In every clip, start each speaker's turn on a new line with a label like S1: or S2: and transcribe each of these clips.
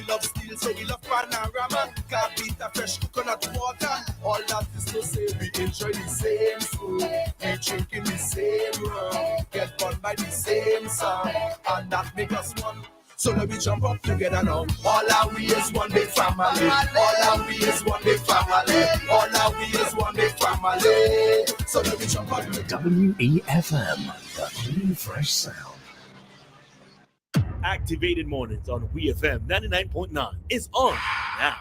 S1: love steel, so we love panorama. Can't beat a fresh coconut water. All that is to say we enjoy the same food, we drinking the same rum, get fun by the same song, and that make us one. So let me jump up together now. All our we is one big family. All our we is one big family. All our we is one big family. So let me jump up together.
S2: WEFM, the clean, fresh sound.
S3: Activated Mornings on WEFM 99.9 is on now.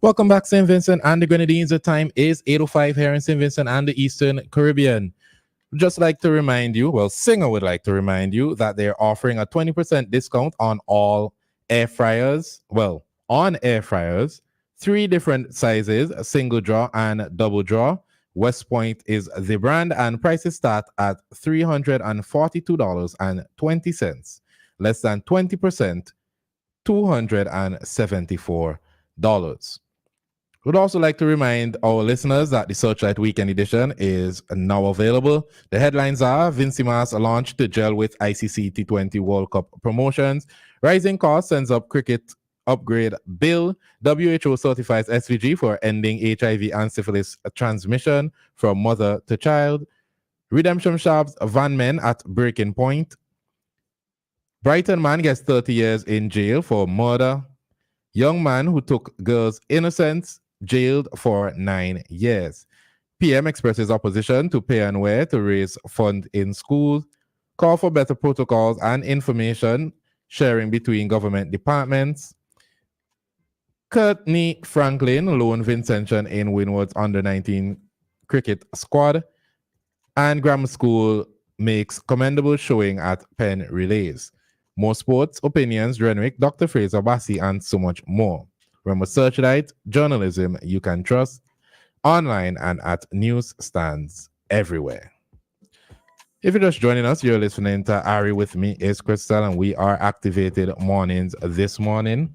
S4: Welcome back, St. Vincent and the Grenadines. The time is 8:05 here in St. Vincent and the Eastern Caribbean. Just like to remind you, well, Singer would like to remind you that they're offering a 20% discount on all air fryers. Well, on air fryers, 3 different sizes, a single draw and double draw. West Point is the brand, and prices start at $342.20. Less than 20%, $274. Would also like to remind our listeners that the Searchlight Weekend Edition is now available. The headlines are: Vincy Mas launched to gel with ICC T20 World Cup promotions. Rising costs sends up cricket upgrade bill. WHO certifies SVG for ending HIV and syphilis transmission from mother to child. Redemption shops van men at breaking point. Brighton man gets 30 years in jail for murder. Young man who took girl's innocence jailed for 9 years. PM expresses opposition to pay and wear to raise fund in schools. Call for better protocols and information sharing between government departments. Courtney Franklin lone Vincentian in Winwood's under-19 cricket squad. And grammar school makes commendable showing at Penn Relays. More sports, opinions, Renwick, Dr. Fraser Bassi, and so much more. Remember, Searchlight, journalism you can trust, online and at newsstands everywhere. If you're just joining us, you're listening to Ari with me, is Christal, and we are Activated Mornings this morning.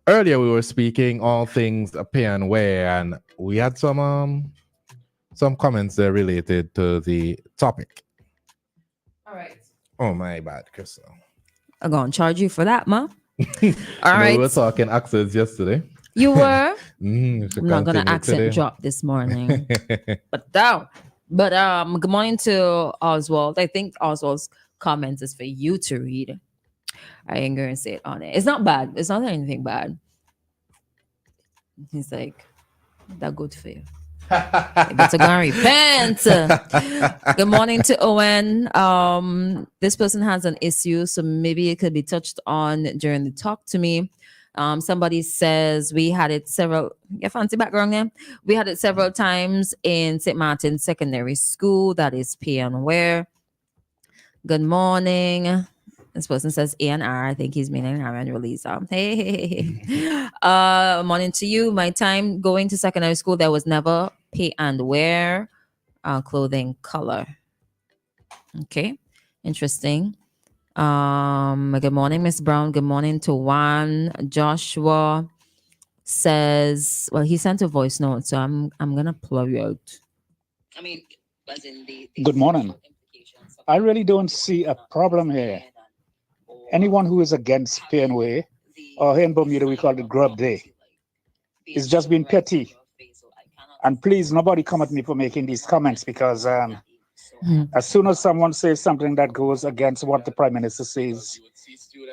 S4: Earlier, we were speaking all things pay and wear, and we had some comments there related to the topic.
S5: All right.
S4: Oh, my bad, Christal.
S5: I'm going to charge you for that, ma. All
S4: right. We
S5: right.
S4: were talking accents yesterday.
S5: You were?
S4: I'm
S5: not going to accent drop this morning. But good morning to Oswald. I think Oswald's comment is for you to read. I ain't going to say it on it. It's not bad. It's not anything bad. He's like, that good for you. But to go and repent. Good morning to Owen. This person has an issue, so maybe it could be touched on during the talk to me. Somebody says we had it several. Your fancy background there. We had it several times in St. Martin's Secondary School. That is pay and wear. Good morning. This person says A&R. I think he's meaning Aaron release. Hey. Morning to you. My time going to secondary school, there was never pay and wear clothing color. Okay. Interesting. Good morning, Miss Brown. Good morning to Juan. Joshua says, well, he sent a voice note, so I'm gonna plug you out.
S6: Good morning. I really don't see a problem here. Anyone who is against pay and wear, or here in Bermuda we call it grub day, is just being petty. And please, nobody come at me for making these comments, because as soon as someone says something that goes against what the Prime Minister says,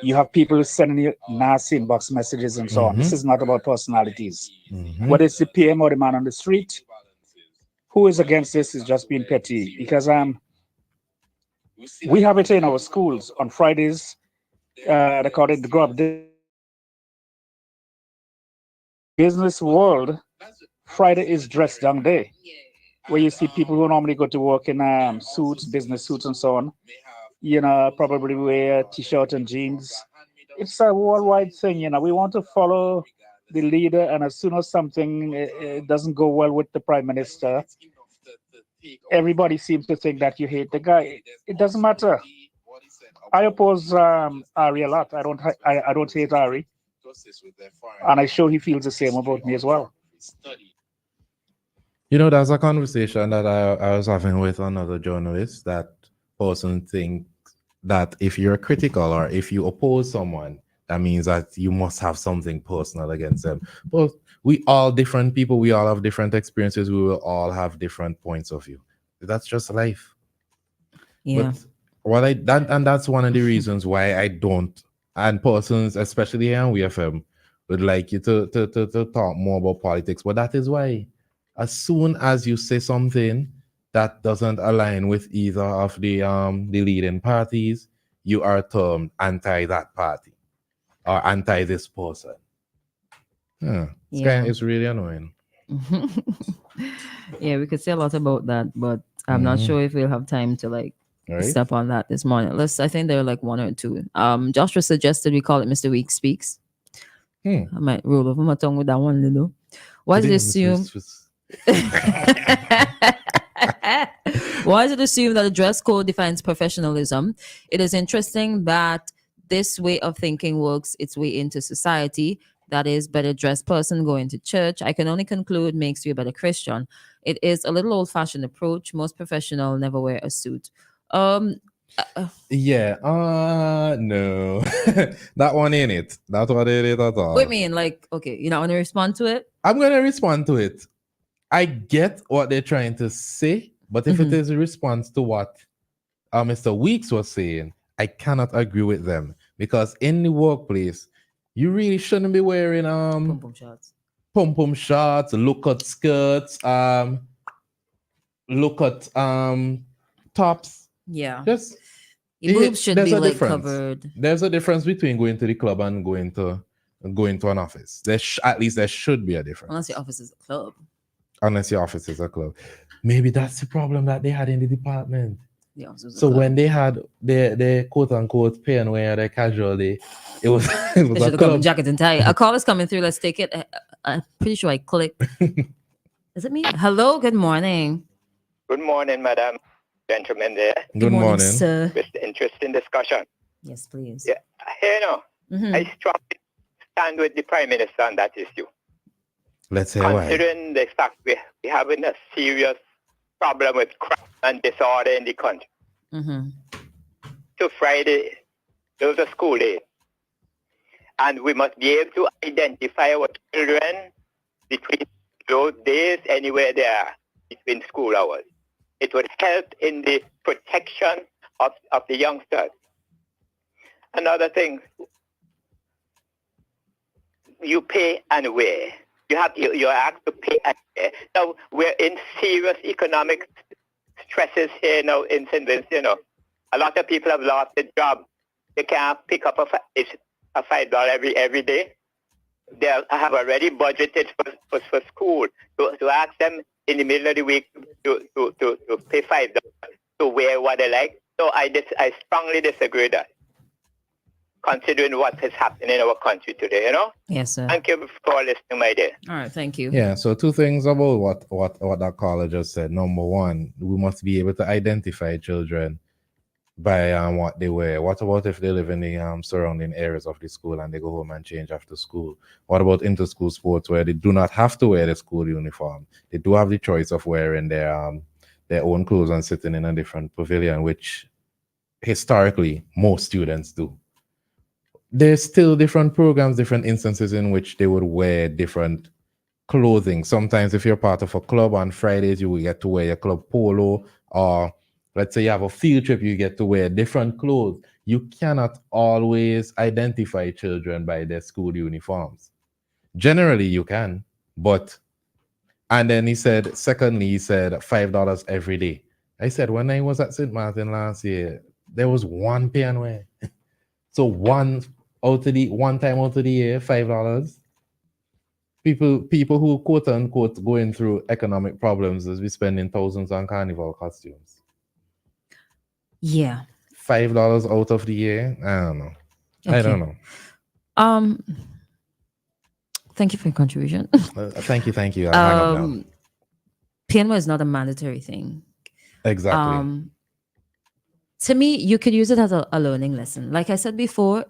S6: you have people sending you nasty inbox messages and so on. This is not about personalities. Whether it's the PM or the man on the street, who is against this is just being petty. Because we have it in our schools on Fridays. They call it the grub day. Business world, Friday is dress down day, where you see people who normally go to work in suits, business suits and so on, probably wear t-shirt and jeans. It's a worldwide thing, we want to follow the leader, and as soon as something doesn't go well with the Prime Minister, everybody seems to think that you hate the guy. It doesn't matter. I oppose Ari a lot. I don't hate Ari, and I'm sure he feels the same about me as well.
S4: You know, that's a conversation that I was having with another journalist. That person thinks that if you're critical or if you oppose someone, that means that you must have something personal against them. But we all different people. We all have different experiences. We will all have different points of view. That's just life.
S5: Yeah.
S4: But and that's one of the reasons why I don't, and persons, especially here on WFM, would like you to talk more about politics. But that is why, as soon as you say something that doesn't align with either of the leading parties, you are termed anti that party or anti this person. It's really annoying.
S5: Yeah, we could say a lot about that, but I'm not sure if we'll have time to like step on that this morning. I think there are like one or two. Joshua suggested we call it Mr. Week Speaks. I might roll over my tongue with that one, little. Why is it assumed? Why is it assumed that the dress code defines professionalism? It is interesting that this way of thinking works its way into society. That is, better dressed person going to church, I can only conclude, makes you a better Christian. It is a little old-fashioned approach. Most professionals never wear a suit. No. That one ain't it. That's what it is at all. What do you mean? Like, okay, you not want to respond to it?
S4: I'm going to respond to it. I get what they're trying to say, but if it is a response to what Mr. Weeks was saying, I cannot agree with them, because in the workplace, you really shouldn't be wearing pom-pom shorts, look-out skirts, look-out tops.
S5: Yeah.
S4: Just
S5: your boobs should be like covered.
S4: There's a difference between going to the club and going to an office. At least there should be a difference.
S5: Unless your office is a club.
S4: Unless your office is a club. Maybe that's the problem that they had in the department. So when they had their quote-unquote pay and wear, their casual day, it was a club.
S5: Jacket and tie. A call is coming through. Let's take it. I'm pretty sure I clicked. Is it me? Hello, good morning.
S7: Good morning, madam. Gentlemen there.
S4: Good morning,
S5: sir.
S7: With the interesting discussion.
S5: Yes, please.
S7: Yeah, I strongly stand with the Prime Minister on that issue.
S4: Let's hear why.
S7: Considering the fact we're having a serious problem with crime and disorder in the country. So Friday, there was a school day. And we must be able to identify our children between those days, anywhere they are, between school hours. It would help in the protection of the youngsters. Another thing, you pay and wear. You're asked to pay and wear. Now, we're in serious economic stresses here now in St. Vincent. A lot of people have lost their job. They can't pick up a $5 every day. They have already budgeted for school. To ask them in the middle of the week to pay $5 to wear what they like. So I strongly disagree with that, considering what is happening in our country today,
S5: Yes, sir.
S7: Thank you for listening, my dear.
S5: All right, thank you.
S4: Yeah, so two things about what that caller just said. Number one, we must be able to identify children by what they wear. What about if they live in the surrounding areas of the school and they go home and change after school? What about inter-school sports where they do not have to wear the school uniform? They do have the choice of wearing their own clothes and sitting in a different pavilion, which historically most students do. There's still different programs, different instances in which they would wear different clothing. Sometimes if you're part of a club on Fridays, you will get to wear your club polo, or let's say you have a field trip, you get to wear different clothes. You cannot always identify children by their school uniforms. Generally, you can, but... And then secondly, he said $5 every day. I said, when I was at St. Martin last year, there was one pay and wear. So one time out of the year, $5. People who quote unquote going through economic problems is be spending thousands on carnival costumes.
S5: Yeah.
S4: $5 out of the year? I don't know. Okay. I don't know.
S5: Thank you for your contribution.
S4: Thank you. I'll hang up now.
S5: PNW is not a mandatory thing.
S4: Exactly.
S5: To me, you could use it as a learning lesson. Like I said before,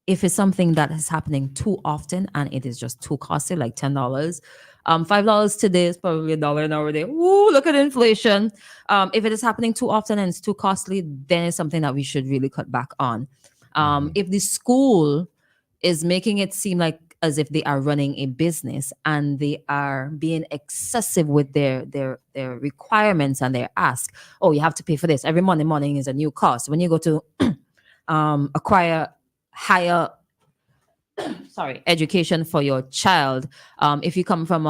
S5: if it's something that is happening too often and it is just too costly, like $10, $5 today is probably $1 an hour a day. Ooh, look at inflation. If it is happening too often and it's too costly, then it's something that we should really cut back on. If the school is making it seem like as if they are running a business and they are being excessive with their requirements and their ask. Oh, you have to pay for this. Every Monday morning is a new cost. When you go to acquire higher education for your child, if you come from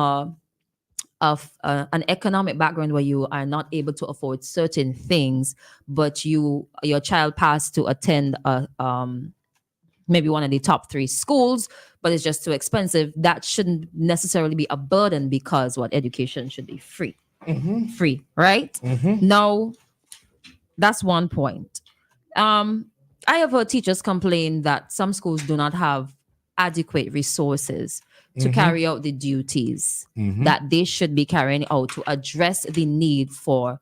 S5: an economic background where you are not able to afford certain things, but your child passed to attend maybe one of the top 3 schools, but it's just too expensive, that shouldn't necessarily be a burden, because education should be free. Free, right? Now, that's one point. I have heard teachers complain that some schools do not have adequate resources to carry out the duties that they should be carrying out to address the need for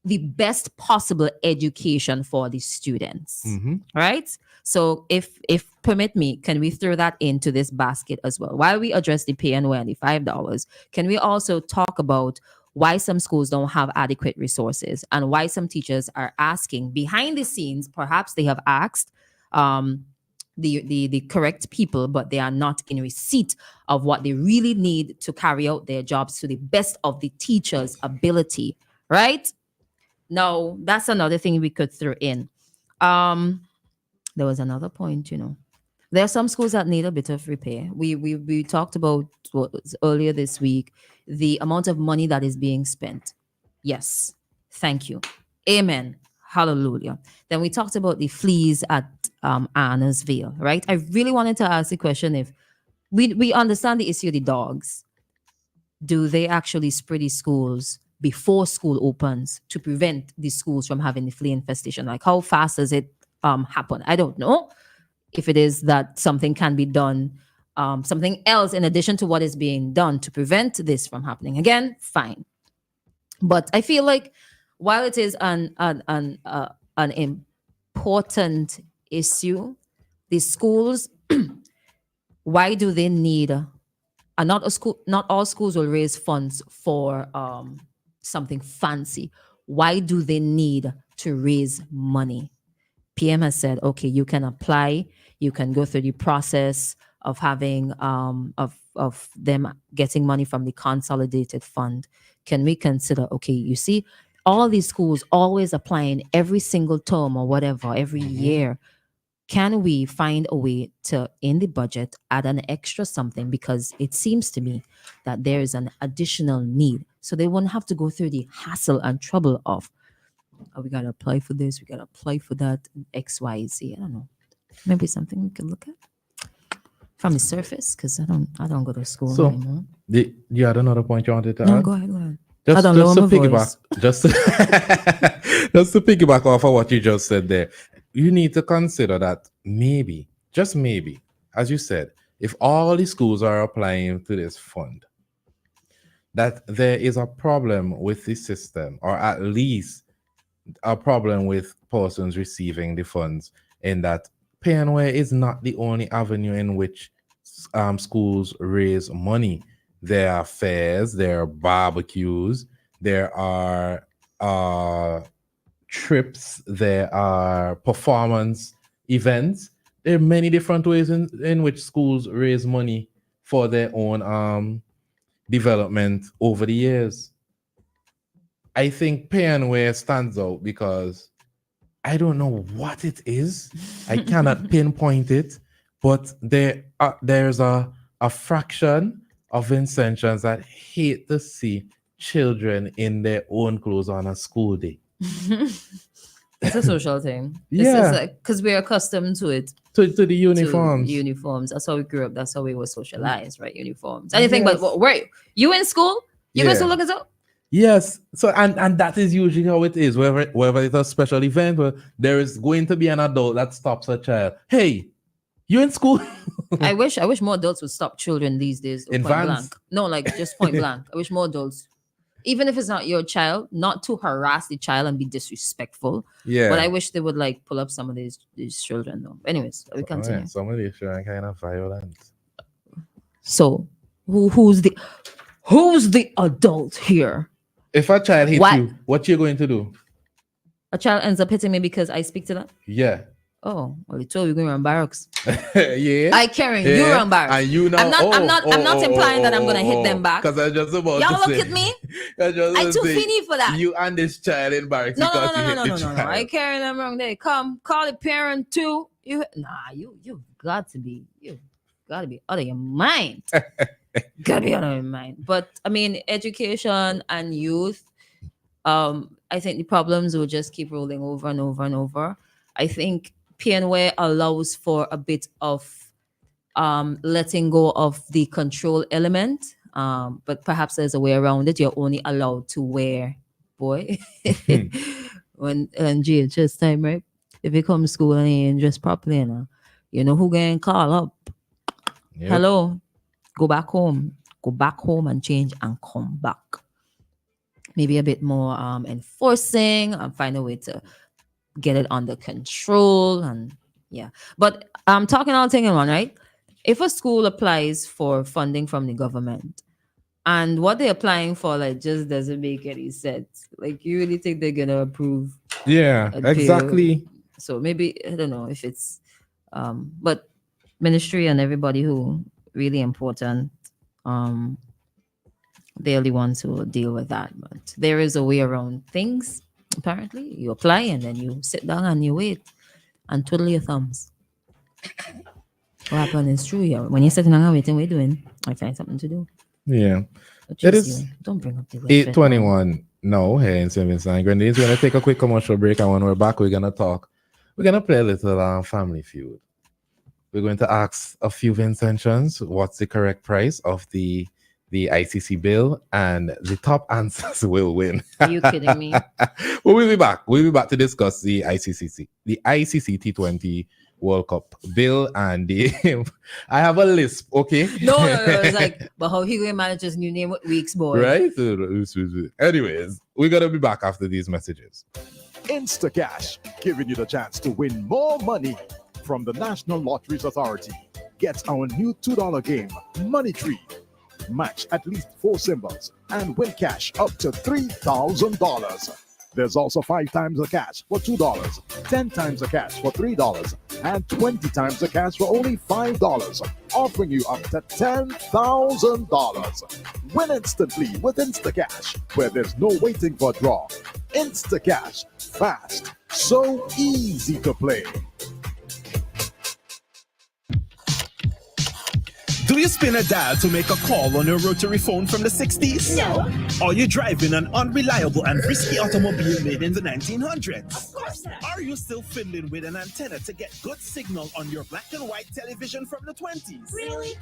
S5: the best possible education for the students. Right? So if permit me, can we throw that into this basket as well? While we address the pay and wear and the $5, can we also talk about why some schools don't have adequate resources and why some teachers are asking behind the scenes? Perhaps they have asked the correct people, but they are not in receipt of what they really need to carry out their jobs to the best of the teacher's ability, right? Now, that's another thing we could throw in. There was another point, There are some schools that need a bit of repair. We talked about earlier this week, the amount of money that is being spent. Yes. Thank you. Amen. Hallelujah. Then we talked about the fleas at Annesville, right? I really wanted to ask the question, if we understand the issue of the dogs, do they actually spray the schools before school opens to prevent the schools from having the flea infestation? Like, how fast does it happen? I don't know. If it is that something can be done, something else in addition to what is being done to prevent this from happening again, fine. But I feel like while it is an important issue, the schools, why do they need? Not all schools will raise funds for something fancy. Why do they need to raise money? PM has said, okay, you can apply, you can go through the process of having of them getting money from the consolidated fund. Can we consider, okay, you see, all these schools always applying every single term or whatever, every year. Can we find a way to, in the budget, add an extra something? Because it seems to me that there is an additional need. So they won't have to go through the hassle and trouble of, we got to apply for this, we got to apply for that, X, Y, Z. I don't know. Maybe something we can look at from the surface, because I don't go to school anymore.
S4: You had another point you wanted to
S5: No,
S4: add?
S5: go ahead.
S4: Just to piggyback, just to piggyback off of what you just said there, you need to consider that maybe, just maybe, as you said, if all the schools are applying to this fund, that there is a problem with the system, or at least a problem with persons receiving the funds, in that pay and wear is not the only avenue in which schools raise money. There are fairs, there are barbecues, there are trips, there are performance events. There are many different ways in which schools raise money for their own development over the years. I think pay and wear stands out because I don't know what it is. I cannot pinpoint it, but there's a fraction of Vincentians that hate to see children in their own clothes on a school day.
S5: It's a social thing.
S4: Yeah.
S5: It's like, because we're accustomed to it.
S4: To the uniforms.
S5: To uniforms. That's how we grew up. That's how we were socialized, right? Uniforms. Anything but, wait, you in school? You guys still looking so?
S4: Yes. So and that is usually how it is. Wherever it's a special event where there is going to be an adult that stops a child. Hey, you in school?
S5: I wish more adults would stop children these days.
S4: In
S5: point
S4: vans?
S5: blank. No, like just point blank. I wish more adults, even if it's not your child, not to harass the child and be disrespectful. Yeah. But I wish they would like pull up some of these children though. Anyways, we continue.
S4: Some of these children kind of violent.
S5: So who's the Who's the adult here?
S4: If a child hits
S5: What?
S4: you, what you going to do?
S5: A child ends up hitting me because I speak to them.
S4: Yeah.
S5: Oh, well, it's all we're going around barracks.
S4: Yeah.
S5: I carrying you around barracks.
S4: And you now,
S5: I'm not implying that I'm gonna hit them back.
S4: Because I just about
S5: Y'all
S4: to
S5: look
S4: say,
S5: at me.
S4: I
S5: too finny for that.
S4: You and this child in barracks
S5: No. I carry them wrong there. Come, call the parent too. You got to be out of your mind. Gotta be out of your mind. But I mean, education and youth, I think the problems will just keep rolling over and over and over. I think PNWA allows for a bit of letting go of the control element. But perhaps there's a way around it. You're only allowed to wear, boy, when GHS time, right? If you come to school and you ain't dressed properly, you know who going to call up. Yep. Hello, go back home and change and come back. Maybe a bit more enforcing and find a way to get it under control. And yeah, but I'm talking all thing in one, right? If a school applies for funding from the government and what they're applying for like just doesn't make any sense, like you really think they're gonna approve?
S4: Yeah, exactly.
S5: So maybe I don't know if it's but ministry and everybody who really important, they're the ones who will deal with that. But there is a way around things. Apparently, you apply and then you sit down and you wait and twiddle your thumbs. What happened is true here. When you're sitting down and waiting, what are you doing? I find something to do.
S4: Yeah. It is.
S5: Don't bring up the
S4: 8:21 now here in St. Vincent and Grenadines. We're going to take a quick commercial break, and when we're back, we're going to talk. We're going to play a little Family Feud. We're going to ask a few Vincentians what's the correct price of the ICC bill, and the top answers will win.
S5: Are you kidding me?
S4: We'll be back. We'll be back to discuss the ICC T20 World Cup bill and the. I have a lisp, okay?
S5: No. It's like, but how he going to manage his new name with weeks, boy?
S4: Right? Anyways, we're gonna be back after these messages.
S8: Instacash, giving you the chance to win more money from the National Lotteries Authority. Get our new $2 game, Money Tree. Match at least 4 symbols and win cash up to $3,000. There's also 5 times the cash for $2, 10 times the cash for $3, and 20 times the cash for only $5, offering you up to $10,000. Win instantly with Instacash, where there's no waiting for a draw. Instacash, fast, so easy to play.
S9: Do you spin a dial to make a call on your rotary phone from the 60s?
S10: No.
S9: Are you driving an unreliable and risky automobile made in the 1900s?
S10: Of course not.
S9: Are you still fiddling with an antenna to get good signal on your black and white television from the 20s?
S10: Really?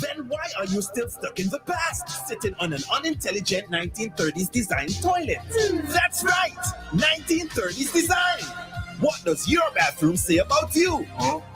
S9: Then why are you still stuck in the past, sitting on an unintelligent 1930s design toilet? That's right, 1930s design. What does your bathroom say about you?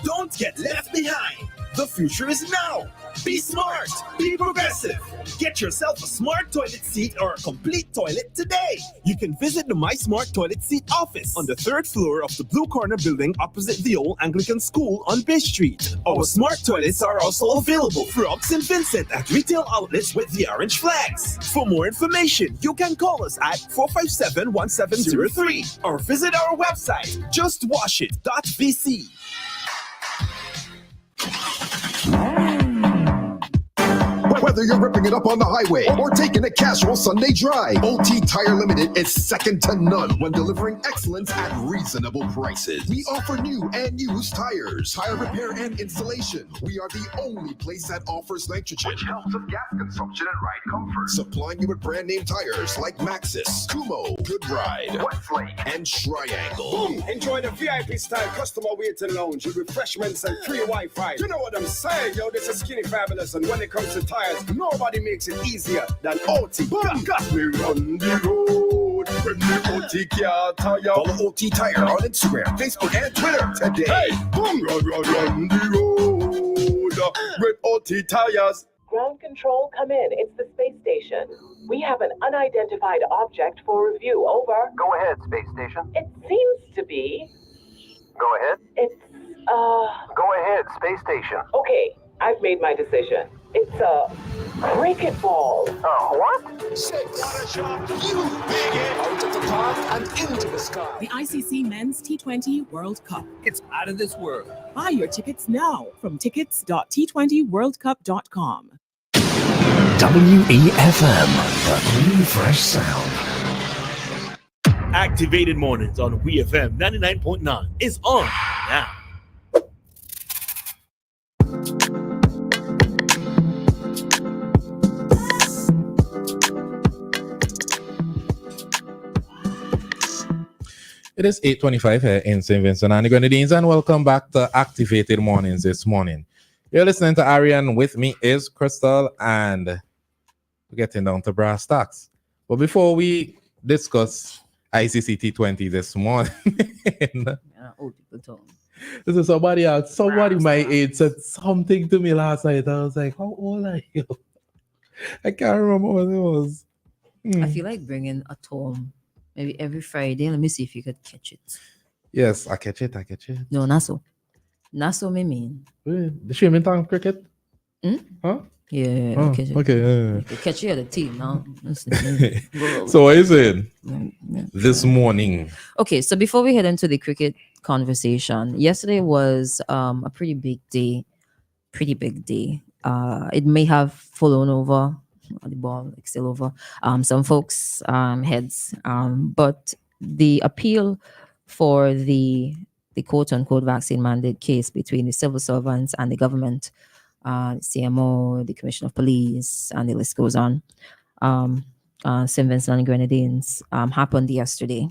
S9: Don't get left behind. The future is now. Be smart. Be progressive. Get yourself a smart toilet seat or a complete toilet today. You can visit the My Smart Toilet Seat office on the 3rd floor of the Blue Corner building opposite the old Anglican School on Bay Street. Our smart toilets are also available throughout St. Vincent at retail outlets with the orange flags. For more information, you can call us at 457-1703 or visit our website, justwashit.vc.
S11: Whether you're ripping it up on the highway or taking a casual Sunday drive, OT Tire Limited is second to none when delivering excellence at reasonable prices. We offer new and used tires, tire repair and installation. We are the only place that offers nitrogen, which helps with gas consumption and ride comfort. Supplying you with brand name tires like Maxxis, Kumo, Good Ride, Westlake, and Triangle.
S12: Boom! Enjoy the VIP style customer waiting lounge with refreshments and free Wi-Fi. You know what I'm saying, yo? This is Skinny Fabulous, and when it comes to tires, nobody makes it easier than OT. Boom! Got me on the road with me OT car tire.
S11: Follow OT Tire on Instagram, Facebook, and Twitter today.
S12: Hey, boom! Run the road with OT tires.
S13: Ground control, come in. It's the space station. We have an unidentified object for review. Over.
S14: Go ahead, space station.
S13: It seems to be.
S14: Go ahead.
S13: It's,
S14: Go ahead, space station.
S13: Okay, I've made my decision. It's a cricket ball.
S14: What?
S9: 6. What a shot. You dig it. Out of the park and into the sky.
S10: The ICC Men's T20 World Cup.
S9: It's out of this world.
S10: Buy your tickets now from tickets.t20worldcup.com.
S2: WEFM, the new fresh sound.
S3: Activated Mornings on WEFM 99.9 is on now.
S4: It is 8:25 here in St. Vincent and the Grenadines, and welcome back to Activated Mornings this morning. You're listening to Arian. With me is Christal, and we're getting down to brass tacks. But before we discuss ICC T20 this morning, this is somebody else. Somebody my age said something to me last night. I was like, how old are you? I can't remember what it was.
S5: I feel like bringing a tome maybe every Friday. Let me see if you could catch it.
S4: Yes, I catch it.
S5: No, not so. Not so, me mean.
S4: The swimming tank cricket? Huh?
S5: Yeah,
S4: Oh,
S5: catch it.
S4: okay.
S5: You could catch you at the team now.
S4: So what is it this morning?
S5: Okay, so before we head into the cricket conversation, yesterday was a pretty big day. It may have fallen over the ball, like still over some folks' heads. But the appeal for the quote unquote vaccine mandate case between the civil servants and the government, CMO, the Commissioner of Police, and the list goes on. St. Vincent and Grenadines happened yesterday.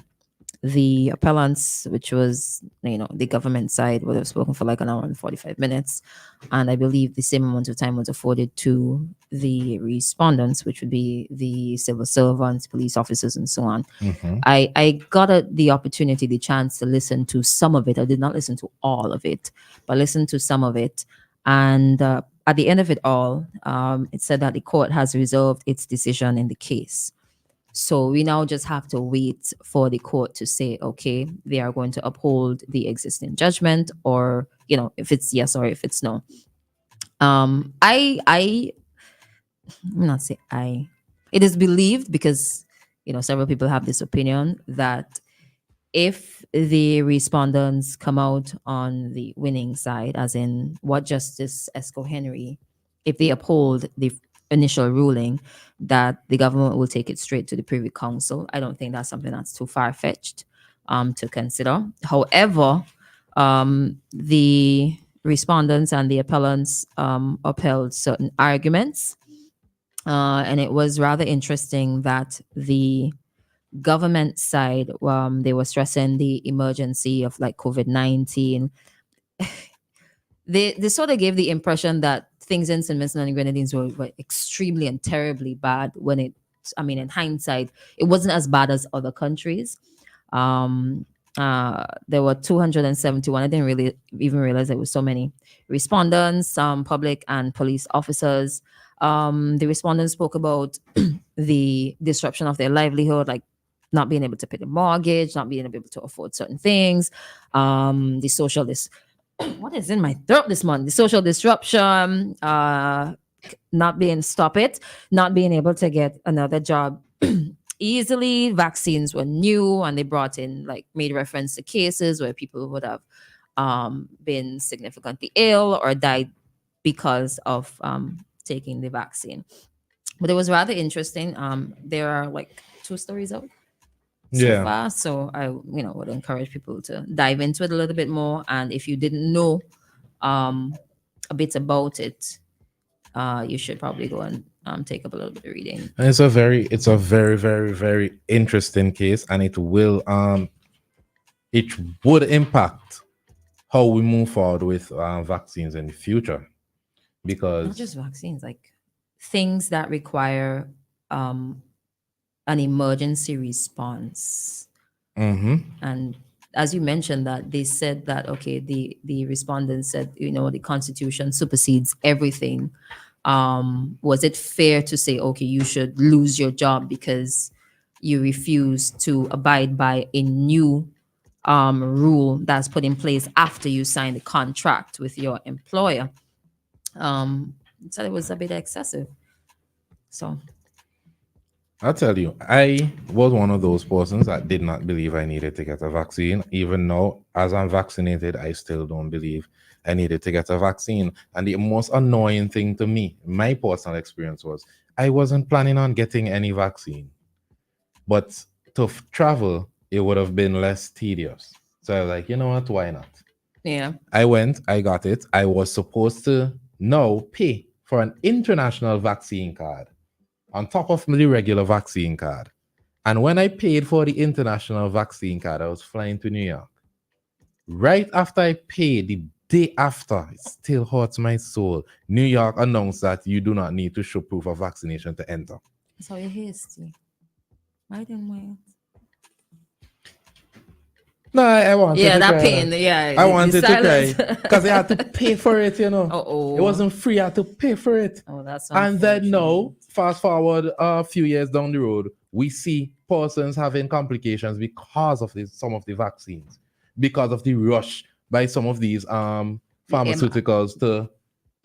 S5: The appellants, which was, the government side, would have spoken for like an hour and 45 minutes. And I believe the same amount of time was afforded to the respondents, which would be the civil servants, police officers, and so on.
S4: Mm-hmm.
S5: I got the opportunity, the chance to listen to some of it. I did not listen to all of it, but listened to some of it. And at the end of it all, it said that the court has reserved its decision in the case. So we now just have to wait for the court to say, okay, they are going to uphold the existing judgment, or, if it's yes or if it's no. It is believed, because, several people have this opinion, that if the respondents come out on the winning side, as in what Justice Esco Henry, if they uphold the initial ruling, that the government will take it straight to the Privy Council. I don't think that's something that's too far-fetched to consider. However, the respondents and the appellants upheld certain arguments, and it was rather interesting that the government side, they were stressing the emergency of like COVID-19. They sort of gave the impression that things in St. Vincent and Grenadines were extremely and terribly bad, when in hindsight, it wasn't as bad as other countries. There were 271. I didn't really even realize there were so many respondents, public and police officers. The respondents spoke about the disruption of their livelihood, like not being able to pay the mortgage, not being able to afford certain things, the social what is in my throat this month? The social disruption, not being able to get another job easily. Vaccines were new, and they made reference to cases where people would have been significantly ill or died because of taking the vaccine. But it was rather interesting. There are like 2 stories out so far, so I would encourage people to dive into it a little bit more. And if you didn't know a bit about it, you should probably go and take up a little bit of reading.
S4: And it's a very, very, very interesting case, and it would impact how we move forward with vaccines in the future, because
S5: not just vaccines, like things that require an emergency response.
S4: Mm-hmm.
S5: And as you mentioned, that they said that, okay, the respondents said, the Constitution supersedes everything. Was it fair to say, okay, you should lose your job because you refuse to abide by a new rule that's put in place after you sign the contract with your employer? said it was a bit excessive. So
S4: I'll tell you, I was one of those persons that did not believe I needed to get a vaccine. Even now, as I'm vaccinated, I still don't believe I needed to get a vaccine. And the most annoying thing to me, my personal experience was, I wasn't planning on getting any vaccine. But to travel, it would have been less tedious. So I was like, you know what, why not?
S5: yeah.
S4: I went, I got it. I was supposed to now pay for an international vaccine card on top of the regular vaccine card. And when I paid for the international vaccine card, I was flying to New York. Right after I paid, the day after, it still hurts my soul. New York announced that you do not need to show proof of vaccination to enter.
S5: So you're hasty. Why didn't we?
S4: No, I wanted to
S5: that
S4: cry.
S5: pain. Yeah,
S4: I
S5: the
S4: wanted to
S5: silence.
S4: cry because I had to pay for it, you know.
S5: Oh,
S4: it wasn't free. I had to pay for it.
S5: Oh, that's
S4: and then
S5: unfortunate.
S4: now, fast forward a few years down the road, we see persons having complications because of some of the vaccines, because of the rush by some of these pharmaceuticals to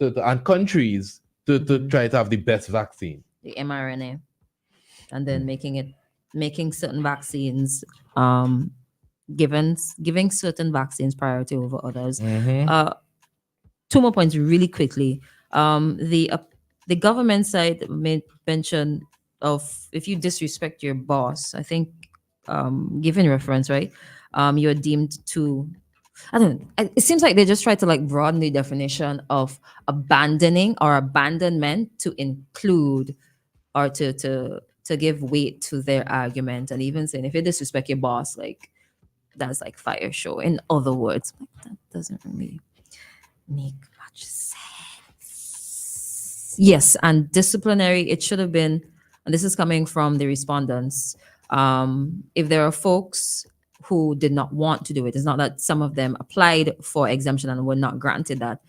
S4: and countries to try to have the best vaccine.
S5: The mRNA, and then making certain vaccines giving certain vaccines priority over others. Two more points really quickly. The government side made mention of if you disrespect your boss, I think given reference, right? You're deemed to, I don't know, it seems like they just try to like broaden the definition of abandoning or abandonment to include or to give weight to their argument, and even saying if you disrespect your boss, like that's like fire show. In other words, like, that doesn't really make much sense. Yes, and disciplinary, it should have been, and this is coming from the respondents. If there are folks who did not want to do it, it's not that some of them applied for exemption and were not granted that.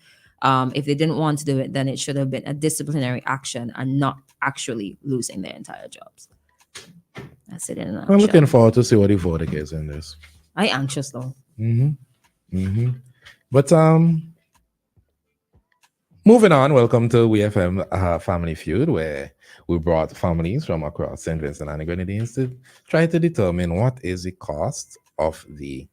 S5: If they didn't want to do it, then it should have been a disciplinary action and not actually losing their entire jobs. That's it in a nutshell.
S4: I'm looking forward to see what the verdict is in this.
S5: I anxious though.
S4: But moving on, welcome to WEFM Family Feud, where we brought families from across St. Vincent and the Grenadines to try to determine what is the cost of the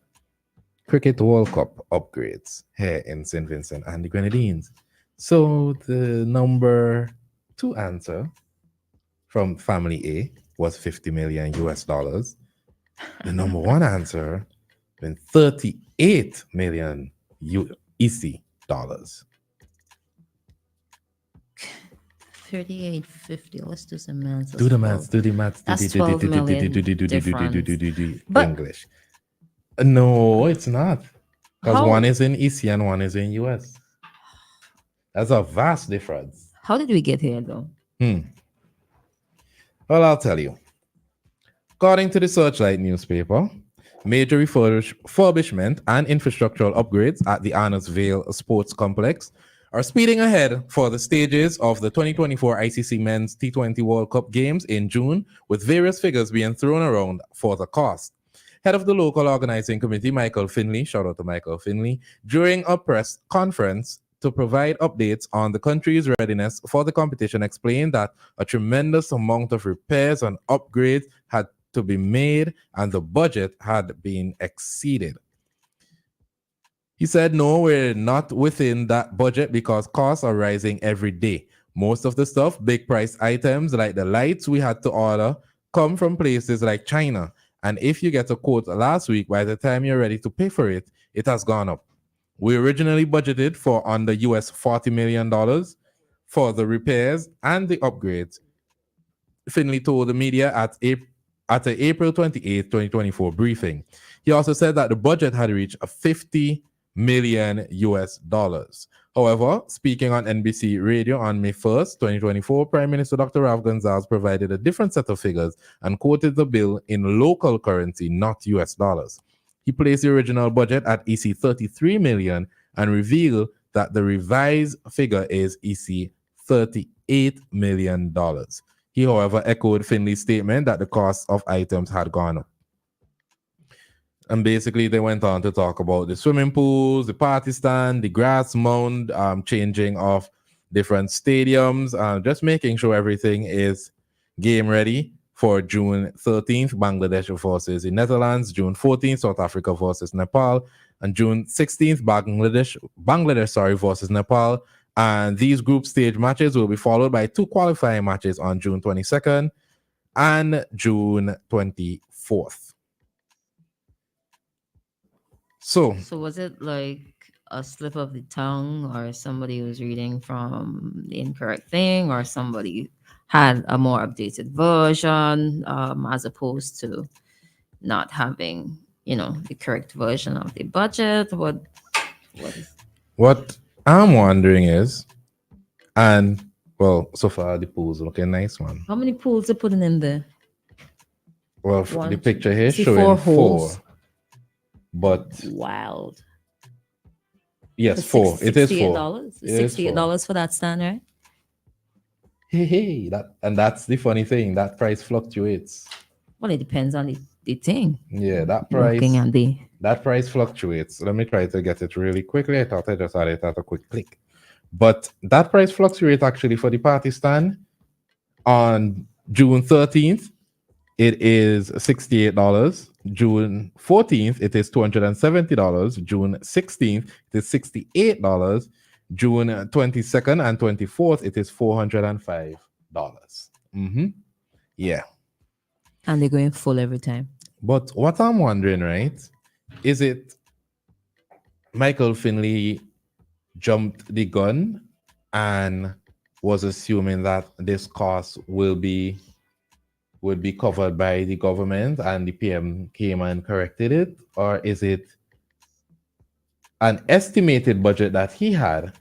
S4: Cricket World Cup upgrades here in St. Vincent and the Grenadines. So the number 2 answer from family A was $50 million US. The number 1 answer been $38 million EC dollars.
S5: 38.50. Let's do some maths.
S4: Do the maths.
S5: That's 12 million difference.
S4: English. No, it's not. Because
S5: How-
S4: one is in EC and one is in US. That's a vast difference.
S5: How did we get here though?
S4: Well, I'll tell you. According to the Searchlight newspaper, major refurbishment and infrastructural upgrades at the Arnos Vale Sports Complex are speeding ahead for the stages of the 2024 ICC Men's T20 World Cup games in June, with various figures being thrown around for the cost. Head of the local organizing committee, Michael Finley, shout out to Michael Finley, during a press conference to provide updates on the country's readiness for the competition, explained that a tremendous amount of repairs and upgrades had to be made and the budget had been exceeded. He said, no, we're not within that budget because costs are rising every day. Most of the stuff, big price items like the lights we had to order, come from places like China. And if you get a quote last week, by the time you're ready to pay for it, it has gone up. We originally budgeted for under US $40 million for the repairs and the upgrades. Finley told the media at the April 28, 2024 briefing. He also said that the budget had reached $50 million US. However, speaking on NBC Radio on May 1st, 2024, Prime Minister Dr. Rav Gonzalez provided a different set of figures and quoted the bill in local currency, not US dollars. He placed the original budget at EC 33 million and revealed that the revised figure is EC $38 million. He, however, echoed Finley's statement that the cost of items had gone up. And basically, they went on to talk about the swimming pools, the party stand, the grass mound, changing of different stadiums, just making sure everything is game ready for June 13th, Bangladesh versus the Netherlands, June 14th, South Africa versus Nepal, and June 16th, Bangladesh versus Nepal. And these group stage matches will be followed by 2 qualifying matches on June 22nd and June 24th. So
S5: was it like a slip of the tongue, or somebody was reading from the incorrect thing, or somebody had a more updated version, as opposed to not having, the correct version of the budget?
S4: What I'm wondering is, and well, so far the pools looking nice, man.
S5: How many pools are putting in there?
S4: Well, the picture here
S5: see
S4: showing
S5: 4 holes.
S4: 4, but
S5: Wild.
S4: yes,
S5: For
S4: 4. It is 4.
S5: $68. $68 for that stand, right?
S4: Hey, that's the funny thing. That price fluctuates.
S5: Well, it depends on the thing.
S4: Yeah, that price.
S5: Looking at
S4: that price fluctuates. Let me try to get it really quickly. I thought I just had it at a quick click, but that price fluctuates actually for the party stand. On June 13th, it is $68. June 14th, it is $270. June 16th, it is $68. June 22nd and 24th, it is $405. Yeah.
S5: And they're going full every time.
S4: But what I'm wondering, right, is it Michael Finley jumped the gun and was assuming that this cost would be covered by the government and the PM came and corrected it? Or is it an estimated budget that he had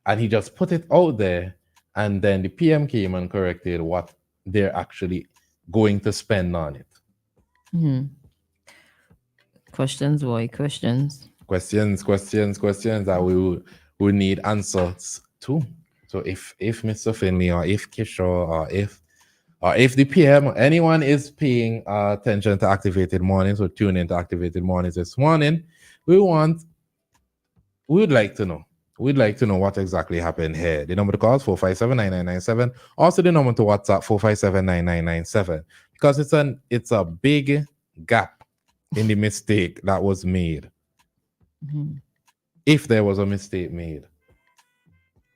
S4: and he just put it out there and then the PM came and corrected what they're actually going to spend on it?
S5: Questions, boy, questions.
S4: Questions that we need answers to. So if Mr. Finley or if Kishore or if the PM, anyone is paying attention to Activated Mornings or tune into Activated Mornings this morning, we would like to know. We'd like to know what exactly happened here. The number to call is 457-9997. Also the number to WhatsApp 457-9997. Because it's a big gap in the mistake that was made. If there was a mistake made.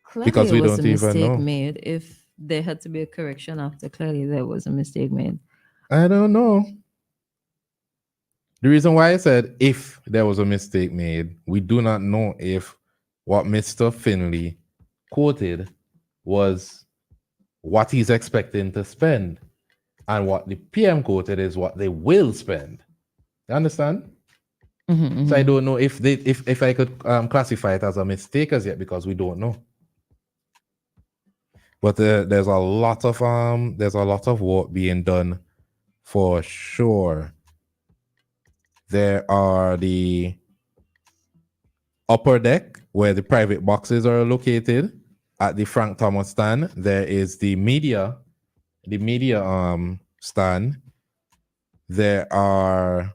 S5: Clearly
S4: because we don't even know.
S5: There was a mistake made. If there had to be a correction after, clearly there was a mistake made.
S4: I don't know. The reason why I said if there was a mistake made, we do not know if what Mr. Finley quoted was what he's expecting to spend, and what the PM quoted is what they will spend. You understand? So I don't know if I could classify it as a mistake as yet, because we don't know. But there's a lot of work being done for sure. There are the upper deck where the private boxes are located at the Frank Thomas stand. There is the media stand. There are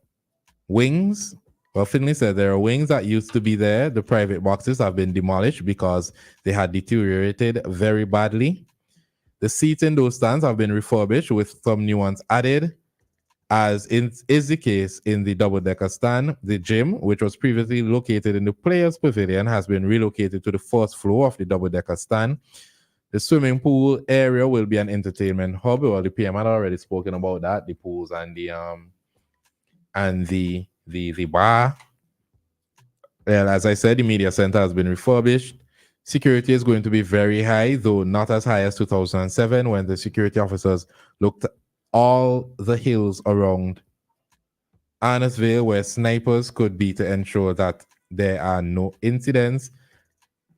S4: wings. Well, Finley said there are wings that used to be there. The private boxes have been demolished because they had deteriorated very badly. The seats in those stands have been refurbished with some new ones added, as is the case in the double-decker stand. The gym, which was previously located in the Players' Pavilion, has been relocated to the first floor of the double-decker stand. The swimming pool area will be an entertainment hub. Well, the PM had already spoken about that, the pools and the bar. Well, as I said, the media center has been refurbished. Security is going to be very high, though not as high as 2007, when the security officers looked all the hills around Arnesville where snipers could be, to ensure that there are no incidents.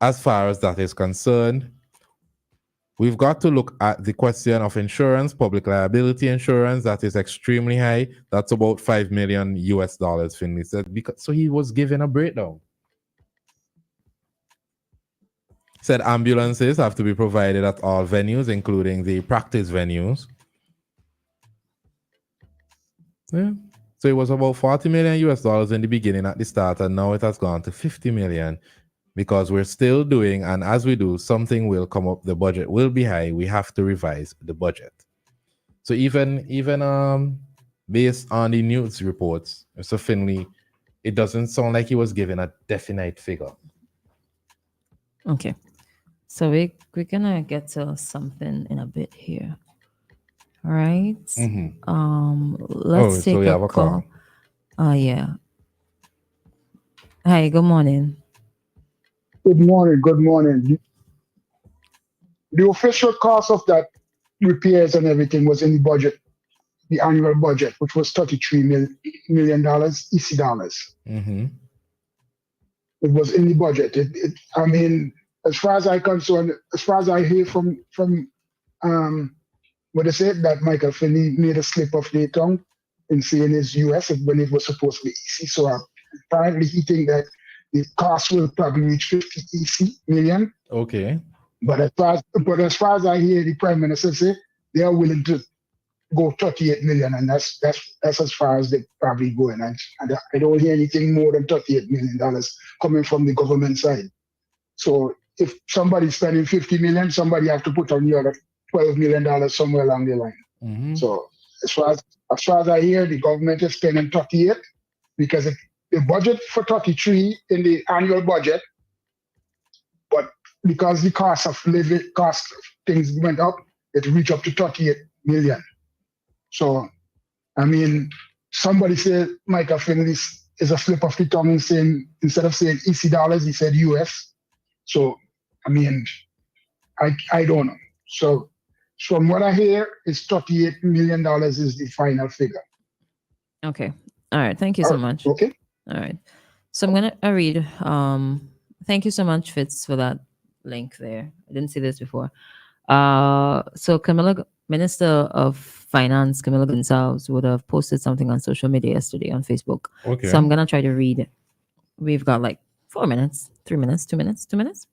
S4: As far as that is concerned, we've got to look at the question of insurance, public liability insurance. That is extremely high. That's about $5 million US, Finley said. So he was given a breakdown. Said ambulances have to be provided at all venues, including the practice venues. Yeah. So it was about $40 million US in the beginning at the start, and now it has gone to $50 million. because we're still doing, and as we do, something will come up. The budget will be high. We have to revise the budget. So even based on the news reports, Mr. Finley, it doesn't sound like he was given a definite figure.
S5: Okay. So we're gonna get to something in a bit here. All right. Let's
S4: so
S5: take
S4: we have
S5: a
S4: a call.
S5: call. Yeah. Hi, good morning.
S15: Good morning. Good morning. The official cost of that repairs and everything was in the budget, the annual budget, which was $33 million EC dollars.
S4: Mm-hmm.
S15: It was in the budget. I mean, as far as I'm concerned, as far as I hear from what they said, that Michael Finney made a slip of the tongue in saying it's US when it was supposed to be EC. So apparently he think that the cost will probably reach 50 EC million.
S4: Okay.
S15: But as far as I hear the Prime Minister say, they are willing to go 38 million, and that's as far as they probably going. And I don't hear anything more than $38 million coming from the government side. So if somebody's spending 50 million, somebody have to put on the other $12 million somewhere along the line.
S4: Mm-hmm.
S15: So as far as I hear, the government is spending 38 because the budget for 33 in the annual budget, but because the cost of things went up, it reached up to 38 million. So, I mean, somebody said Michael Finley is a slip of the tongue in saying, instead of saying EC dollars, he said US. So, I mean, I don't know. So, from what I hear, it's $38 million is the final figure.
S5: Okay. All right. Thank you so much.
S15: Okay.
S5: All right. So I'm going to read. Thank you so much, Fitz, for that link there. I didn't see this before. So Minister of Finance, Camilla Gonzalez, would have posted something on social media yesterday on Facebook.
S4: Okay.
S5: So I'm going to try to read it. We've got like 4 minutes, 3 minutes, 2 minutes, 2 minutes.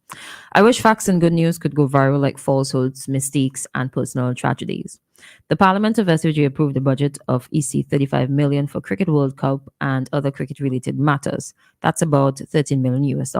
S5: I wish facts and good news could go viral like falsehoods, mistakes, and personal tragedies. The Parliament of SVG approved a budget of EC 35 million for Cricket World Cup and other cricket-related matters. That's about $13 million US.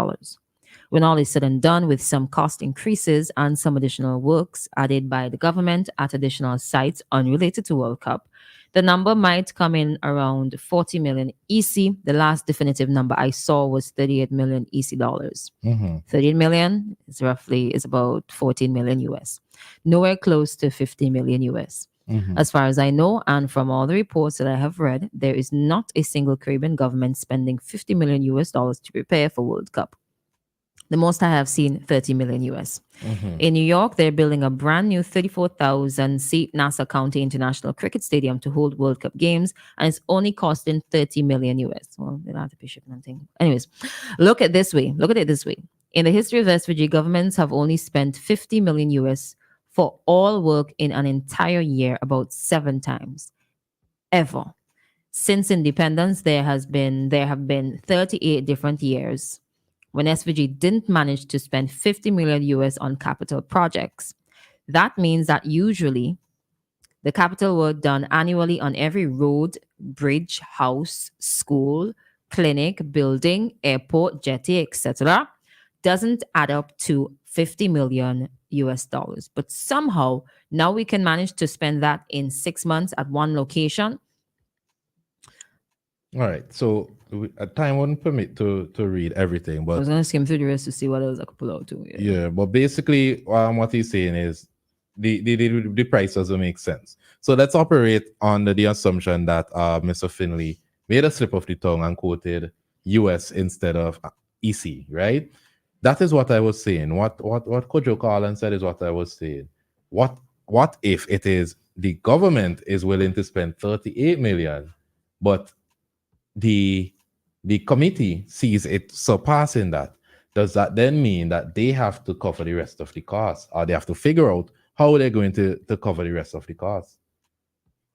S5: When all is said and done, with some cost increases and some additional works added by the government at additional sites unrelated to World Cup, the number might come in around 40 million EC. The last definitive number I saw was 38 million EC dollars.
S4: Mm-hmm.
S5: 38 million is about 14 million US. Nowhere close to 50 million US.
S4: Mm-hmm.
S5: As far as I know, and from all the reports that I have read, there is not a single Caribbean government spending 50 million US dollars to prepare for World Cup. The most I have seen, 30 million US.
S4: Mm-hmm.
S5: In New York, they're building a brand new 34,000-seat Nassau County International Cricket Stadium to hold World Cup games, and it's only costing 30 million US. Well, they don't have to pay shipping and things. Anyways, look at it this way. In the history of SVG, governments have only spent 50 million US for all work in an entire year about 7 times. Ever. Since independence, there have been 38 different years when SVG didn't manage to spend 50 million US on capital projects. That means that usually the capital work done annually on every road, bridge, house, school, clinic, building, airport, jetty, etc., doesn't add up to 50 million US dollars. But somehow now we can manage to spend that in 6 months at one location.
S4: All right. So time wouldn't permit to read everything, but
S5: I was going to skim through the rest to see what else I could pull out too.
S4: Yeah, but basically, what he's saying is the price doesn't make sense. So let's operate under the assumption that Mr. Finley made a slip of the tongue and quoted US instead of EC, right? That is what I was saying. What Kojo Carlin said is what I was saying. What if it is the government is willing to spend 38 million, but the committee sees it surpassing that? Does that then mean that they have to cover the rest of the cost, or they have to figure out how they're going to cover the rest of the cost?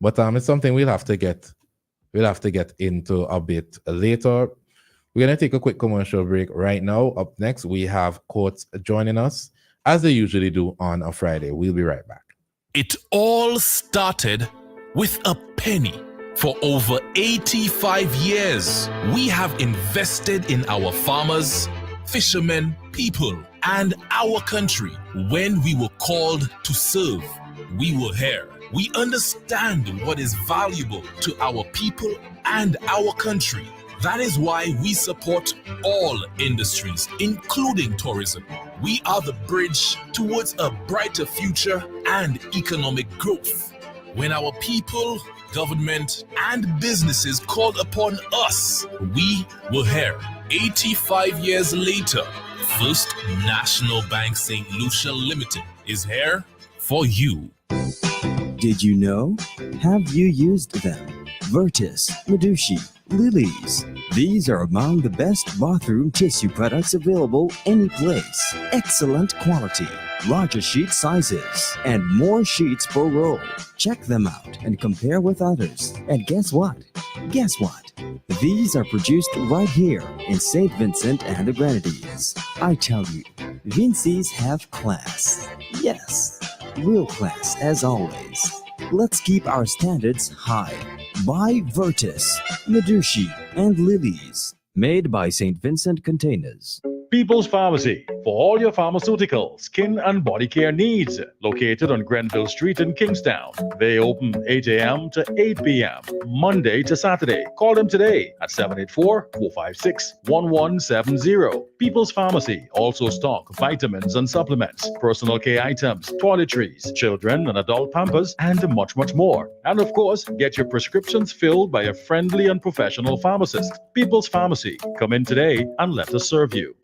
S4: But it's something we'll have to get into a bit later. We're going to take a quick commercial break right now. Up next, we have Courts joining us, as they usually do on a Friday. We'll be right back.
S16: It all started with a penny. For over 85 years, we have invested in our farmers, fishermen, people, and our country. When we were called to serve, we were here. We understand what is valuable to our people and our country. That is why we support all industries, including tourism. We are the bridge towards a brighter future and economic growth. When our people, government, and businesses called upon us, we were here. 85 years later, First National Bank St. Lucia Limited is here for you.
S17: Did you know? Have you used them? Vertis, Medushi, Lilies. These are among the best bathroom tissue products available any place. Excellent quality, larger sheet sizes, and more sheets per roll. Check them out and compare with others. And guess what? Guess what? These are produced right here in St. Vincent and the Grenadines. I tell you, Vinci's have class. Yes, real class as always. Let's keep our standards high. Buy Vertis, Medushi, and Lilies. Made by St. Vincent Containers.
S18: People's Pharmacy for all your pharmaceutical, skin, and body care needs. Located on Grenville Street in Kingstown. They open 8 a.m. to 8 p.m. Monday to Saturday. Call them today at 784-456-1170. People's Pharmacy also stock vitamins and supplements, personal care items, toiletries, children and adult pampers, and much, much more. And of course, get your prescriptions filled by a friendly and professional pharmacist. People's Pharmacy. Come in today and let us serve you.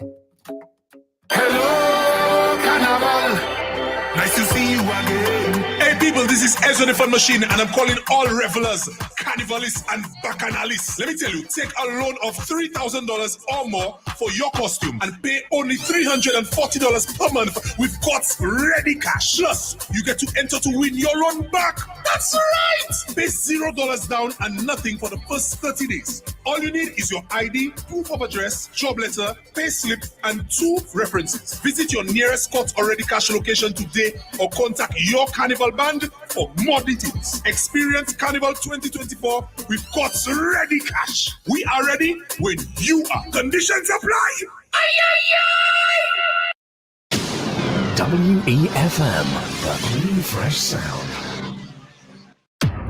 S19: Nice to see you again. Hey people, this is Ezra the Fun Machine and I'm calling all revelers, carnivalists and bacchanalists. Let me tell you, take a loan of $3,000 or more for your costume and pay only $340 per month with God's ready cash. Plus, you get to enter to win your loan back. That's right! Pay $0 down and nothing for the first 30 days. All you need is your ID, proof of address, job letter, pay slip, and 2 references. Visit your nearest Scott Already Cash location today or contact your Carnival band for more details. Experience Carnival 2024 with God's Ready Cash. We are ready when you are. Conditions apply.
S2: WEFM, the new fresh sound.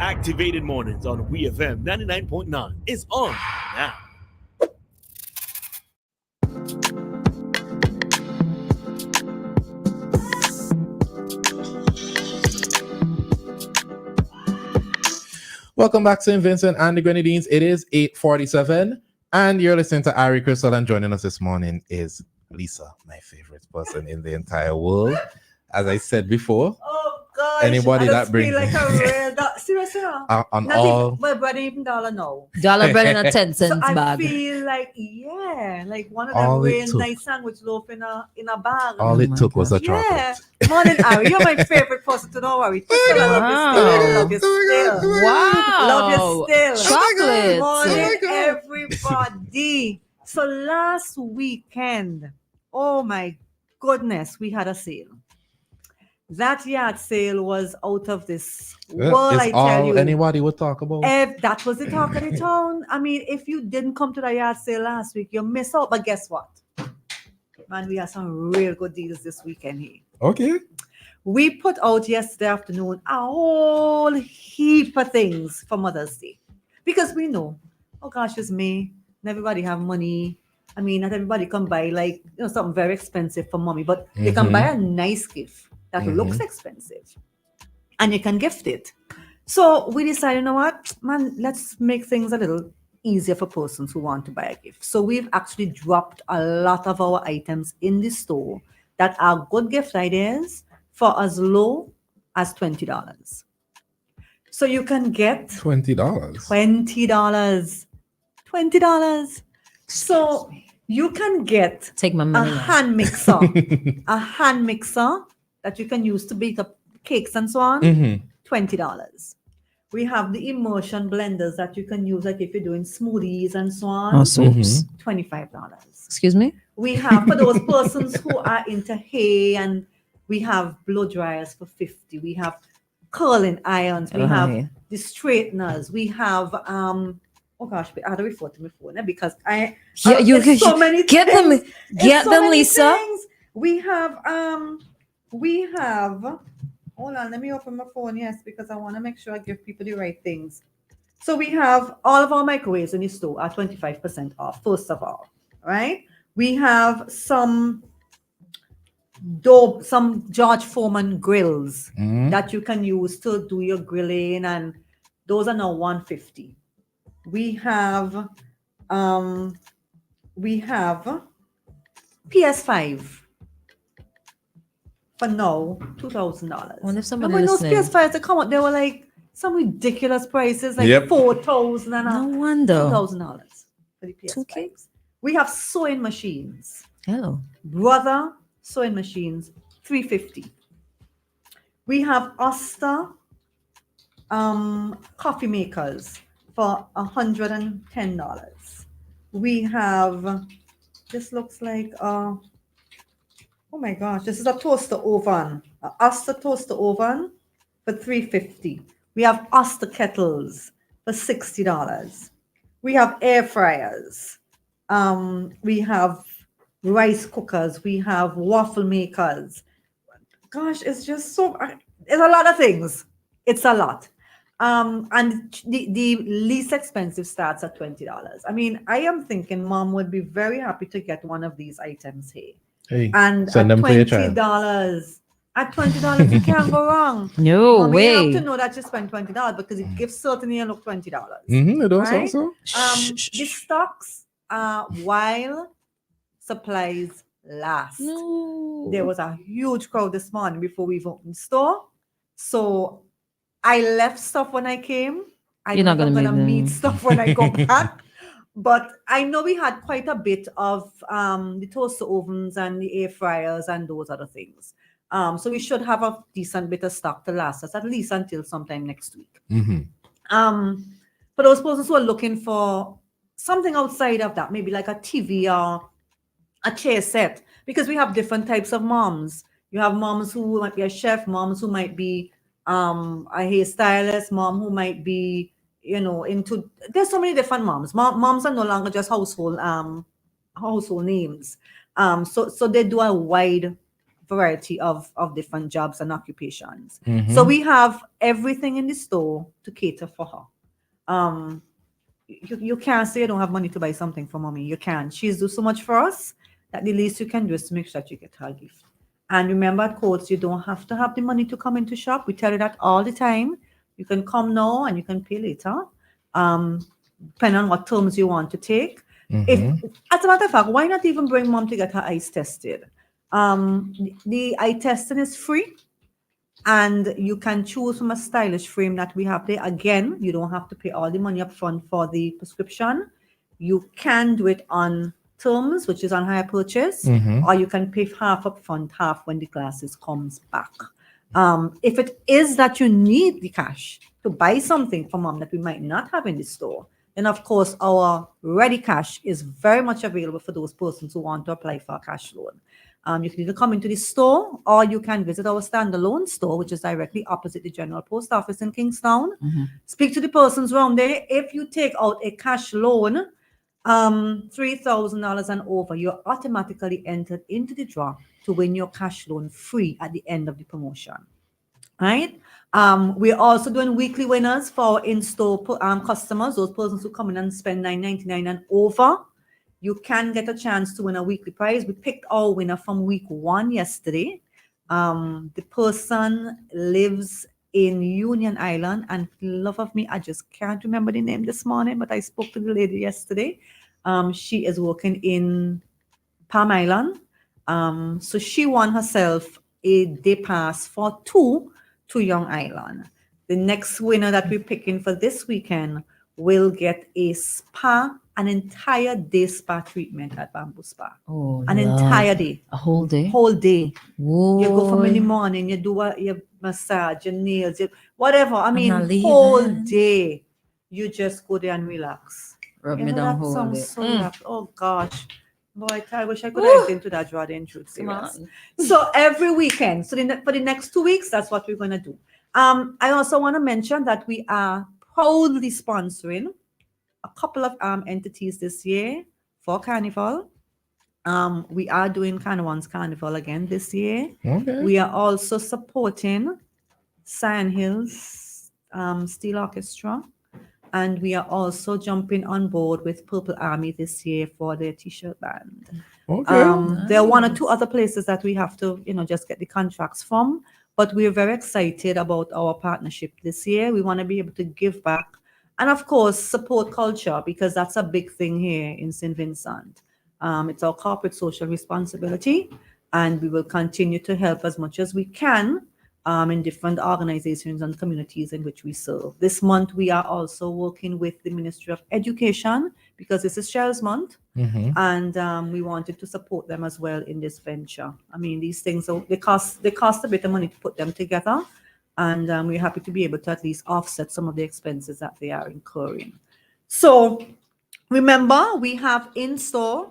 S3: Activated Mornings on WEFM 99.9 is on now.
S4: Welcome back to St. Vincent and the Grenadines. It is 8:47, and you're listening to Ari Christal, and joining us this morning is Lisa, my favorite person in the entire world. As I said before,
S20: gosh,
S4: anybody
S20: I
S4: that
S20: just
S4: brings
S20: feel like a real seriously,
S4: on
S20: not
S4: all
S20: even, my brother even dollar now.
S5: Dollar bread in a 10-cent
S20: so
S5: bag.
S20: I feel like like one of them
S4: All it
S20: real
S4: took-
S20: nice sandwich loaf in a bag.
S4: all it took was a chocolate.
S20: Yeah, morning, Ari. You're my favorite person to know, Ari. I love you still.
S5: Wow.
S20: Love you still.
S5: Chocolate.
S20: Morning, everybody. So last weekend, oh my goodness, we had a sale. That yard sale was out of this world,
S4: It's
S20: I
S4: all
S20: tell you.
S4: anybody would talk about.
S20: That was the talk of the town. I mean, if you didn't come to the yard sale last week, you miss out. But guess what? Man, we have some real good deals this weekend here.
S4: Okay.
S20: We put out yesterday afternoon a whole heap of things for Mother's Day. Because we know, oh gosh, it's May. And everybody have money. I mean, not everybody can buy something very expensive for mommy, but you can buy a nice gift that looks expensive and you can gift it. So we decided, you know what, man, let's make things a little easier for persons who want to buy a gift. So we've actually dropped a lot of our items in the store that are good gift ideas for as low as $20. So you can get
S4: $20.
S20: $20. So you can get
S5: Take my money
S20: a
S5: now.
S20: hand mixer, that you can use to bake up cakes and so on. $20. We have the immersion blenders that you can use, like if you're doing smoothies and so on.
S5: Oh, soaps.
S20: $25.
S5: Excuse me?
S20: We have for those persons who are into hair, and we have blow dryers for $50. We have curling irons. We have
S5: Right.
S20: the straighteners. We have oh gosh, I had to refer to my phone because I
S5: Yeah,
S20: it's so many
S5: get
S20: things.
S5: them,
S20: It's
S5: get
S20: so
S5: them,
S20: many
S5: Lisa.
S20: things. We have hold on, let me open my phone, yes, because I want to make sure I give people the right things. So we have all of our microwaves in the store at 25% off, first of all, right? We have some George Foreman grills that you can use to do your grilling, and those are now $150. We have PS5 for now, $2,000.
S5: Wonder if somebody
S20: Remember those
S5: listening.
S20: PS5s that come out, they were like some ridiculous prices, like
S4: Yep.
S20: $4,000 and
S5: No wonder.
S20: $2,000 for the PS5s.
S5: 2K?
S20: We have sewing machines.
S5: Hello.
S20: Brother sewing machines, $350. We have Oster coffee makers for $110. We have, this looks like oh my gosh, this is a toaster oven, Oster toaster oven for $350. We have Oster kettles for $60. We have air fryers. We have rice cookers. We have waffle makers. Gosh, it's just so, it's a lot of things. It's a lot. And the least expensive starts at $20. I mean, I am thinking mom would be very happy to get one of these items here.
S4: Hey,
S20: And
S4: send
S20: at
S4: them for your child.
S20: $20, you can't go wrong.
S5: No
S20: Mommy,
S5: way.
S20: you have to know that you spend $20 because it gives certainly you look $20.
S4: It does
S20: right?
S4: also.
S20: The stocks while supplies last.
S5: No.
S20: There was a huge crowd this morning before we opened the store. So I left stuff when I came.
S5: You're not
S20: I'm
S5: gonna
S20: gonna
S5: meet
S20: meet
S5: them.
S20: stuff when I go back. But I know we had quite a bit of the toaster ovens and the air fryers and those other things. So we should have a decent bit of stock to last us at least until sometime next week. For those persons who are looking for something outside of that, maybe like a TV or a chair set, because we have different types of moms. You have moms who might be a chef, moms who might be a hairstylist, mom who might be, into, there's so many different moms. Moms are no longer just household names. So they do a wide variety of different jobs and occupations. So we have everything in the store to cater for her. You can't say you don't have money to buy something for mommy. You can. She's do so much for us that the least you can do is to make sure that you get her a gift. And remember at Courts, you don't have to have the money to come into shop. We tell you that all the time. You can come now and you can pay later, depending on what terms you want to take. If, as a matter of fact, why not even bring mom to get her eyes tested? The eye testing is free. And you can choose from a stylish frame that we have there. Again, you don't have to pay all the money up front for the prescription. You can do it on terms, which is on hire purchase, or you can pay half up front, half when the glasses comes back. If it is that you need the cash to buy something for mom that we might not have in the store, then of course our ready cash is very much available for those persons who want to apply for a cash loan. You can either come into the store or you can visit our standalone store, which is directly opposite the General Post Office in Kingstown. Speak to the persons around there. If you take out a cash loan, $3,000 and over, you're automatically entered into the draw to win your cash loan free at the end of the promotion. Right? We're also doing weekly winners for our in-store customers, those persons who come in and spend $9.99 and over. You can get a chance to win a weekly prize. We picked our winner from week 1 yesterday. The person lives in Union Island, and for the love of me, I just can't remember the name this morning, but I spoke to the lady yesterday. She is working in Palm Island. So she won herself a day pass for 2 to Young Island. The next winner that we're picking for this weekend will get a spa, an entire day spa treatment at Bamboo Spa.
S5: Oh,
S20: an entire day.
S5: A whole day?
S20: Whole day.
S5: Whoa.
S20: You go from in the morning, you do your massage, your nails, whatever. I mean,
S5: not leaving.
S20: whole day. You just go there and relax.
S5: Rub
S20: You
S5: me
S20: know,
S5: down
S20: that
S5: whole
S20: sounds
S5: day.
S20: so relaxed. Oh gosh. Boy, I wish I could have into that rather in truth. Serious. So every weekend, so for the next 2 weeks, that's what we're going to do. I also want to mention that we are proudly sponsoring a couple of entities this year for Carnival. We are doing Carnival's Carnival again this year.
S4: Okay.
S20: We are also supporting Cyan Hills Steel Orchestra. And we are also jumping on board with Purple Army this year for their t-shirt band.
S4: Okay.
S20: There are one or two other places that we have to, just get the contracts from. But we're very excited about our partnership this year. We want to be able to give back and, of course, support culture, because that's a big thing here in St. Vincent. It's our corporate social responsibility, and we will continue to help as much as we can in different organizations and communities in which we serve. This month, we are also working with the Ministry of Education, because this is Shell's month, and we wanted to support them as well in this venture. I mean, these things, they cost a bit of money to put them together, and we're happy to be able to at least offset some of the expenses that they are incurring. So remember, we have in store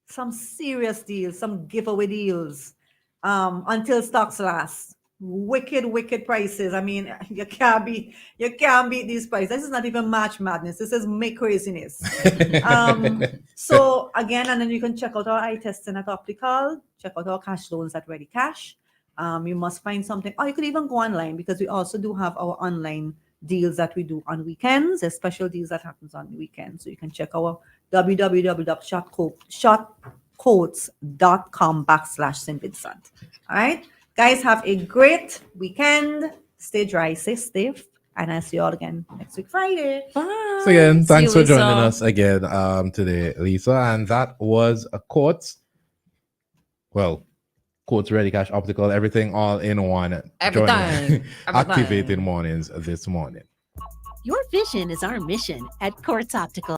S20: some serious deals, some giveaway deals until stocks last. Wicked prices. I mean, you can't beat these prices. This is not even March Madness. This is May craziness. So again, and then you can check out our eye testing at Optical, check out our cash loans at Ready Cash. You must find something, or you could even go online, because we also do have our online deals that we do on weekends. There's special deals that happens on the weekends. So you can check our www.shotcoats.com/St. Vincent. All right. Guys, have a great weekend. Stay dry, stay safe, and I'll see you all again next week, Friday. Bye.
S4: So again,
S5: See
S4: thanks
S5: you,
S4: for joining
S5: Lisa.
S4: us again today, Lisa. And that was a Quartz Ready Cash Optical, everything all in one.
S5: Everything.
S4: Activating mornings this morning.
S21: Your vision is our mission at Quartz Optical.